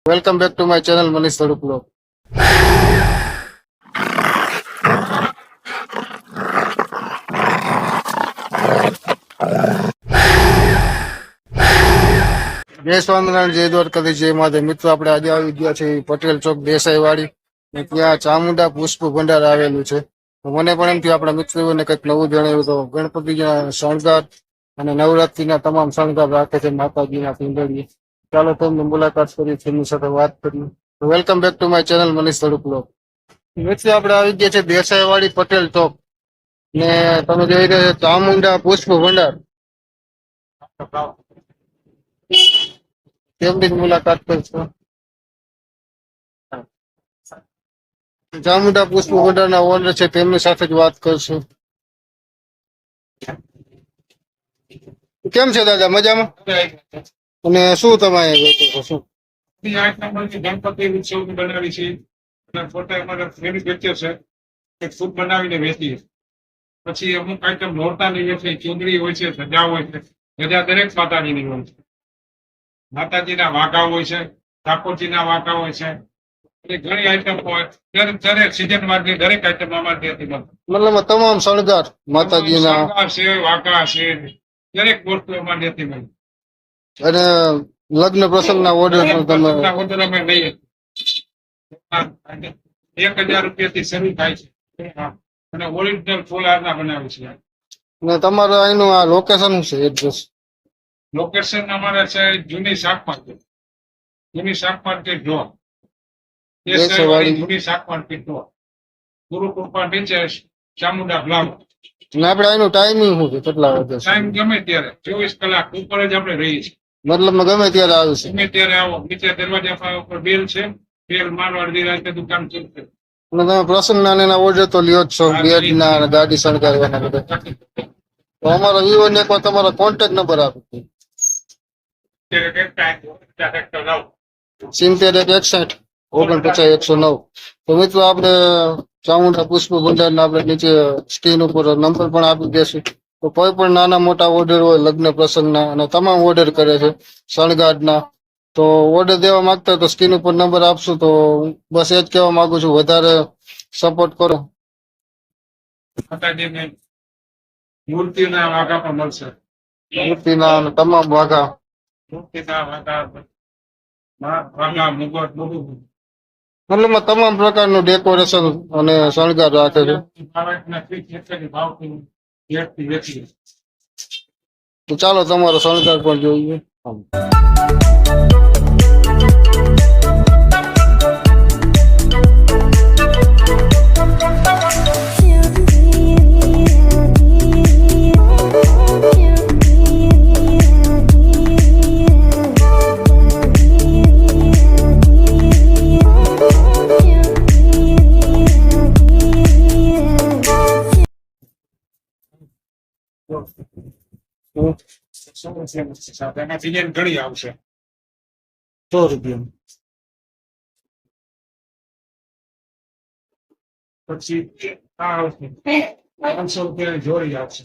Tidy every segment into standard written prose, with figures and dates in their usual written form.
Welcome back to my channel Manish Tharup. જય સ્વામિનારાયણ, જય દ્વારકાધીશ, જય મહાદેવ. મિત્રો, આપણે આજે આવી ગયા છે પટેલ ચોક દેસાઈ વાડી ને ત્યાં ચામુંડા પુષ્પ ભંડાર આવેલું છે. તો મને પણ એમ થયું આપણા મિત્રોને કંઈક નવું જણાવ્યું. તો ગણપતિના શણગાર અને નવરાત્રીના તમામ શણગાર રાખે છે માતાજીના પિંડળી. ચાલો તમને મુલાકાત કરી, તેમની સાથે વાત કરીએ. Welcome back to my channel Manish Taduk. મિત્રો, આપણે આવી ગયા છે દેસાઈ વાડી પટેલ ચોક ને તમે જોઈ રહ્યા છો ચામુંડા પુષ્પ ભંડાર. તેમની મુલાકાત કરશો. ચામુંડા પુષ્પ ભંડારના ઓનર છે, તેમની સાથે જ વાત કરશું. કેમ છે દાદા, મજામાં? અને શું તમે શું ગણપતિ ઉત્સવ બનાવી છે અને ફોટા અમારા મેન્યુફેક્ચર છે. એક ફૂડ બનાવીને વેચીએ. પછી અમુક આઈટમ નોરતાની વેચીએ, ચૂંદડી હોય છે, ધજા હોય છે. ધજા દરેક માતાજીની હોય છે. માતાજીના વાઘા હોય છે, ઠાકોરજીના વાઘા હોય છે. એ ઘણી આઈટમ હોય. દરેક સિઝન માં દરેક આઈટમ અમારે ત્યાંથી મળે. મતલબ તમામ શણગાર માતાજીના શણગાર છે, વાઘા છે, દરેક વસ્તુ અમારે ત્યાંથી મળે. અને લગ્ન પ્રસંગના ઓર્ડર પણ તમે ઓર્ડર અમે લઈએ. 1000 રૂપિયાથી શરૂ થાય છે અને ઓરિજિનલ ફૂલ હારના બનાવે છે. ને તમારું અહીંનું આ લોકેશન છે, એડ્રેસ? લોકેશન અમારે છે જૂની શાક માર્કેટ. જૂની શાક માર્કેટ જો જૂની શાક માર્કેટ જો ગુરુકૃપા નીચે ચામુંડા બ્લોક. ને આપણે અહીંનું ટાઈમિંગ શું છે, કેટલા વાગે? ટાઈમ ગમે ત્યારે 24 કલાક ઉપર જ આપણે રહીએ છીએ. મતલબ ગમે ત્યારે આવશે? ગમે ત્યારે આવો. નીચે દરવાજા ઉપર બેલ છે, બેલ મારવાડી રાતે દુકાન ચાલશે. અને તમે પ્રસંગના એના ઓર્ડર તો લ્યો જ છો, બેડના, ગાડી શણગારવાના બધા. તો અમારા વિવો ને એકવાર તમારો કોન્ટેક્ટ નંબર આપો. 71 61 49 109. તો મિત્રો, આપણે ચામુંડા પુષ્પ ભંડારના આપણે નીચે સ્ક્રીન ઉપર નંબર પણ આપી દેશું. તો કોઈ પણ નાના મોટા ઓર્ડર હોય લગ્ન પ્રસંગના, અને તમામ ઓર્ડર કરે છે શણગારના, તો ઓર્ડર દેવા માંગતા હોય તો સ્ક્રીન ઉપર નંબર આપશું. તો બસ એ જ કહેવા માંગુ છું, વધારે સપોર્ટ કરો. મૂર્તિના વાઘા પણ મળશે. મૂર્તિના તમામ વાઘા, મૂર્તિના વાઘા મુગટ બધું. મતલબ તમામ પ્રકારનું ડેકોરેશન અને શણગાર રાખે છે. તો ચાલો તમારો શણગાર પણ જોઈએ. એમાં ડિઝાઇન ઘણી આવશે. 100 રૂપિયા. પછી આ આવશે 500 રૂપિયાની જોડી આવશે.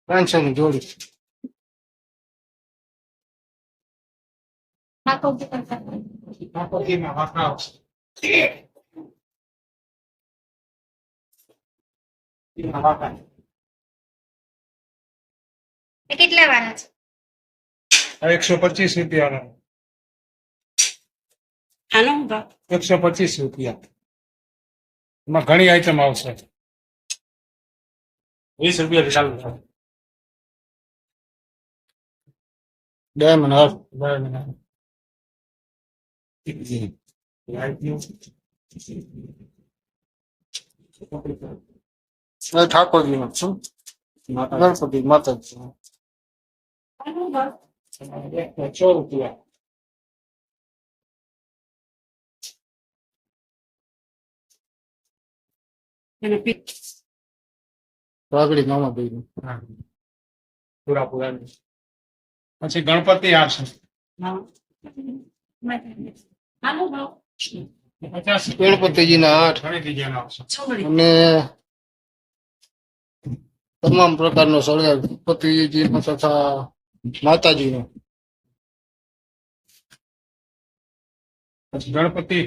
500 ની જોડી. ઠાકોરજીના વાઘા આવશે. કેટલા વાળા છે? 125 રૂપિયા. 125 રૂપિયા. એમાં ઘણી આઈટમ આવશે. 20 રૂપિયા ચાલુ થાય. Diamond half. ઠાકોરજી નો શું? ગણપતિ માતાજી. 100 રૂપિયા. પાઘડી મામા ભાઈ. પૂરા પછી ગણપતિ આવશે. 50 ગણપતિજીના હાથ ઘણી ડિઝાઇન આવશે. અને તમામ પ્રકારનો શણગાર ગણપતિજીનો તથા માતાજીનો. પછી ગણપતિ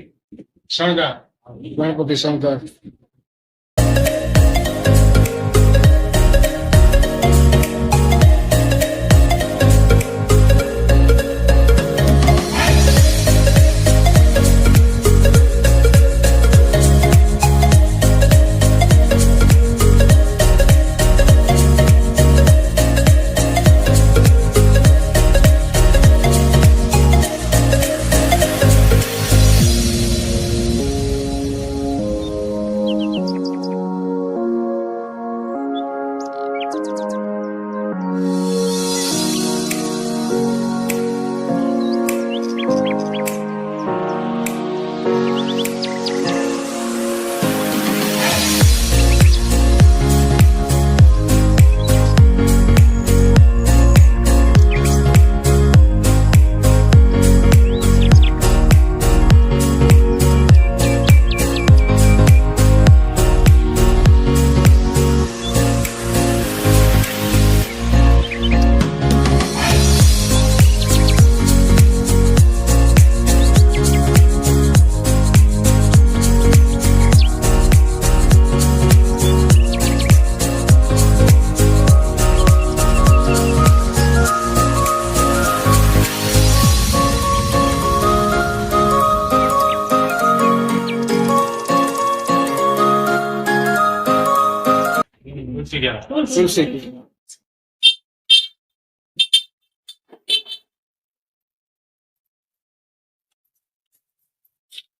શણગાર. ગણપતિ શંકર. ઘૂસી ગયા. તુલસી.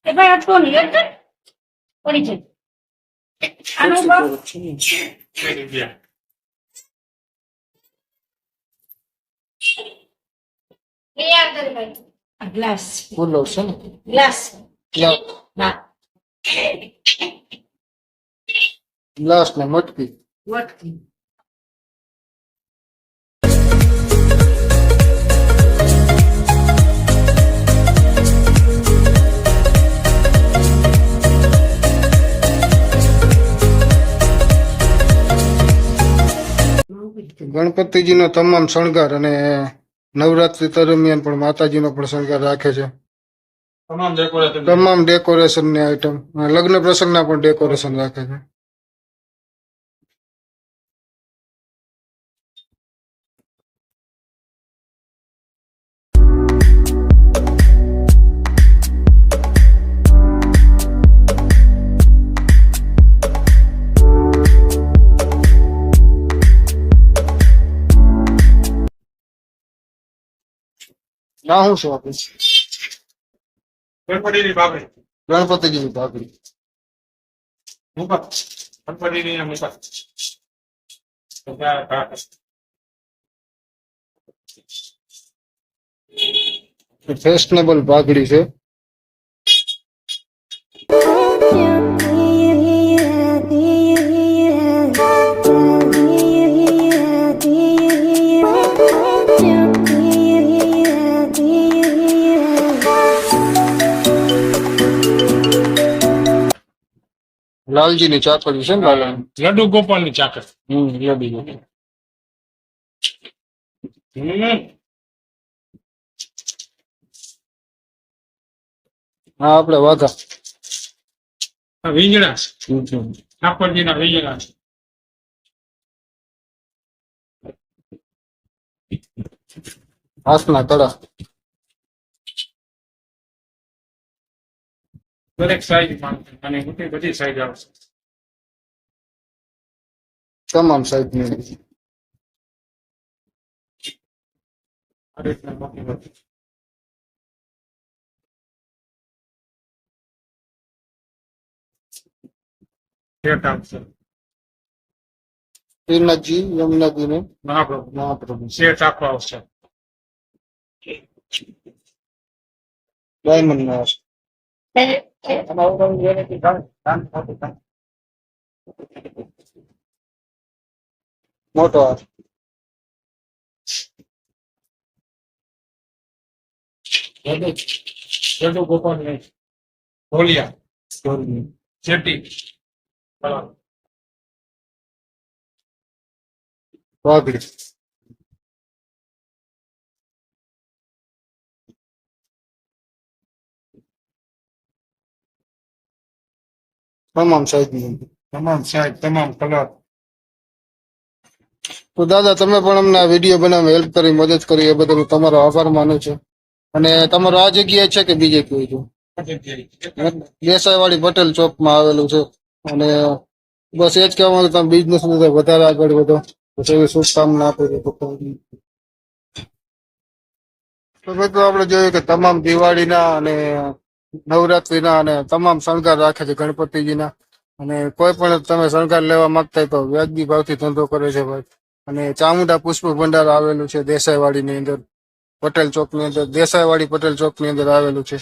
એ ભાઈ અટકો નહીં અટક પડી છે આનો બાપ ઘૂસી ગયા. એ યાર કરે ભાઈ આ ગ્લાસ ફૂલો છે ને. Glass glass. ના ગ્લાસ ને મટકી. વટકી ગણપતિજીનો તમામ શણગાર અને નવરાત્રી દરમિયાન પણ માતાજીનો પણ શણગાર રાખે છે. તમામ ડેકોરેશન. તમામ ડેકોરેશન ની આઈટમ લગ્ન પ્રસંગના પણ ડેકોરેશન રાખે છે. ના હું શું આપીશ? ગણપતિની બાબરી. ગણપતિજીની ભાભી. મુકત. ગણપતિની આ મુકત. તો ત્યાં ઘાટ. ફેશનેબલ ભાગડી છે. લાલજીની ચાકરી છે ને લાલા. લડ્ડુ ગોપાલની ચાકર. લડી. હા આપડે વાઘા. વીંજણા છે. ઠાકોરજીના વીંજણા છે. હાથના કડા. દરેક સાઈઝમાં અને મોટી બધી સાઈઝ આવશે. તમામ સાઈઝની. આ રીતના મોટી બધી. સેટ આવશે. શ્રીનાથજી યમુનાજીને મહાપ્રભુ મહાપ્રભુ. સેટ આખો આવશે. ડાયમંડ ના મોટો હાથ. લડ્ડુ ગોપાલની ઢોલિયા. ચેટી. ભાગડી. તમામ સાઈઝની. તમામ સાઈઝ, તમામ કલર. તો દાદા તમે પણ અમને આ વિડીયો બનાવવા હેલ્પ કરી, મદદ કરી એ બદલ હું તમારો આભાર માનું છું. અને તમારો આ જગ્યાએ છે કે બીજે કોઈ છે? દેસાઈવાડી પટેલ ચોકમાં આવેલું છે. અને બસ એ જ કહેવા માંગુ તમે બિઝનેસ વધારે આગળ વધો તો એવી શુભકામના આપું છું. તો મિત્રો આપણે જોયું કે તમામ દિવાળીના અને નવરાત્રીના અને તમામ શણગાર રાખે છે ગણપતિજીના. અને કોઈ પણ તમે શણગાર લેવા માંગતા હોય તો વ્યાજબી ભાવથી ધંધો કરે છે ભાઈ. અને ચામુંડા પુષ્પ ભંડાર આવેલું છે દેસાઈવાડીની અંદર, પટેલ ચોકની અંદર, દેસાઈવાડી પટેલ ચોકની અંદર આવેલું છે.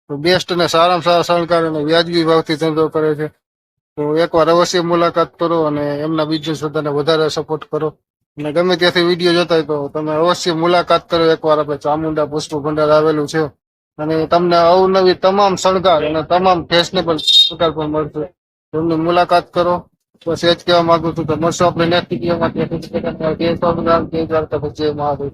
તો બેસ્ટ અને સારામાં સારા શણગાર અને વ્યાજબી ભાવથી ધંધો કરે છે. તો એકવાર અવશ્ય મુલાકાત કરો અને એમના બિઝનેસ બધાને વધારે સપોર્ટ કરો. અને ગમે ત્યાંથી વિડીયો જોતા હોય તો તમે અવશ્ય મુલાકાત કરો એકવાર. આપણે ચામુંડા પુષ્પ ભંડાર આવેલું છે અને તમને અવનવી તમામ શણગાર અને તમામ ફેશનેબલ શણગાર પણ મળશે. તેમની મુલાકાત કરો. બસ એ જ કહેવા માંગુ છું. તો મળશો આપણે નેક્સ્ટ વિડીયોમાં. જય સ્વામિનારાયણ, જય દ્વારકા, જય મહાદેવ.